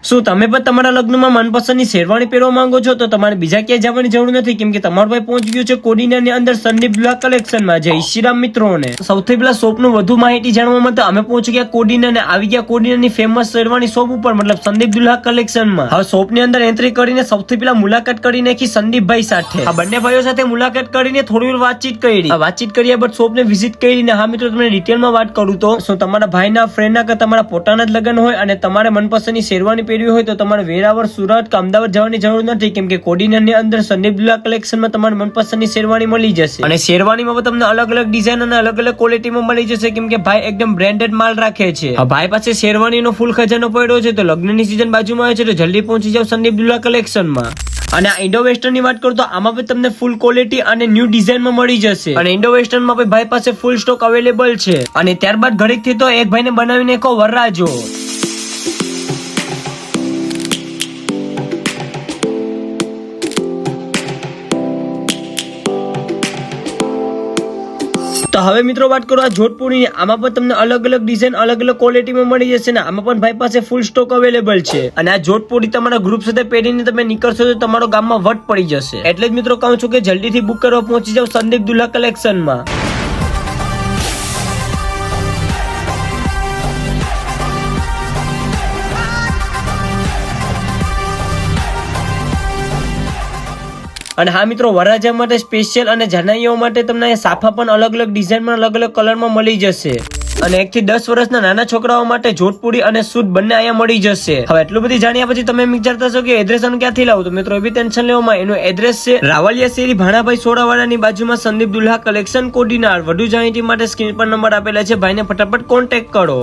શું તમે પણ તમારા લગ્નમાં મનપસંદની શેરવાણી પહેરવા માંગો છો? તો તમારે બીજા ક્યાંય જવાની જરૂર નથી, કેમ કે તમારો ભાઈ પહોંચી ગયો છે કોડીનારની અંદર સંદીપ દુલ્હા કલેક્શનમાં. જય શ્રી રામ મિત્રોને. સૌથી પહેલા શોપનું વધુ માહિતી જાણવા માટે અમે પહોંચી ગયા કોડીના અને આવી ગયા કોડીનાની ફેમસ શેરવાણી શોપ ઉપર, મતલબ સંદીપ દુલ્હા કલેક્શનમાં. હવે શોપની અંદર એન્ટ્રી કરીને સૌથી પહેલા મુલાકાત કરી નાખી સંદીપભાઈ સાથે. આ બંને ભાઈઓ સાથે મુલાકાત કરીને થોડી વાર વાતચીત કરી. વાતચીત કર્યા બાદ શોપને વિઝિટ કરીને હા મિત્રો તમને ડિટેલમાં વાત કરું તો શું તમારા ભાઈના ફ્રેન્ડના કે તમારા પોતાના જ લગ્ન હોય અને તમારે મનપસંદની શેરવાણી પહેરવી હોય તો તમારે વેરાવળ, સુરત કે અમદાવાદ જવાની જરૂર નથી, કેમ કે કોડીનારની અંદર સંદીપ દુલ્હા કલેક્શનમાં તમારે મનપસંદની શેરવાણી મળી જશે. અને શેરવાણીમાં તમને અલગ અલગ ડિઝાઇન અને અલગ અલગ ક્વોલિટીમાં મળી જશે, કેમ કે ભાઈ એકદમ બ્રાન્ડેડ માલ રાખે છે. ભાઈ પાસે શેરવાણીનો ફૂલ ખજાનો પડ્યો છે, તો લગ્નની સીઝન બાજુમાં આવે છે, તો જલ્દી પહોંચી જાવ સંદીપ દુલ્હા કલેક્શનમાં. અને આ ઇન્ડો વેસ્ટર્ન ની વાત કરું તો આમાં પણ તમને ફૂલ ક્વોલિટી અને ન્યૂ ડિઝાઇનમાં મળી જશે. અને ઇન્ડો વેસ્ટર્ન માં ભાઈ પાસે ફૂલ સ્ટોક અવેલેબલ છે. અને ત્યારબાદ ઘડીકથી તો એક ભાઈને બનાવીને કહો વરરાજો. તો હવે મિત્રો વાત કરો આ જોધપુરની. આમાં પણ તમને અલગ અલગ ડિઝાઇન અલગ અલગ ક્વોલિટીમાં મળી જશે ને આમાં પણ ભાઈ પાસે ફૂલ સ્ટોક અવેલેબલ છે. અને આ જોધપુરી તમારા ગ્રુપ સાથે પહેરીને તમે નીકળશો તો તમારો ગામમાં વટ પડી જશે. એટલે જ મિત્રો કહું છું કે જલ્દીથી બુક કરવા પહોંચી જાવ સંદીપ દુલ્હા કલેક્શનમાં. અને હા મિત્રો, વરરાજા માટે સ્પેશિયલ અને જનાઈઓ માટે તમને સાફા પણ અલગ અલગ ડિઝાઇનમાં અલગ અલગ કલરમાં મળી જશે. અને 1 થી 10 વર્ષના નાના છોકરાઓ માટે જોધપુરી અને સૂટ બંને અહીંયા મળી જશે. હવે એટલું બધી જાણ્યા પછી તમે વિચારતા છો કે એડ્રેસ ક્યાંથી લાવું, તો મિત્રો એવી ટેન્શન લેવામાં, એનું એડ્રેસ છે રાવલિયા શેરી ભાણાભાઈ સોડાવાળાની બાજુમાં સંદીપ દુલ્હા કલેક્શન કોડીનાર. વધુ જાણકારી માટે સ્ક્રીન પર નંબર આપેલા છે, ભાઈને ફટાફટ કોન્ટેક્ટ કરો.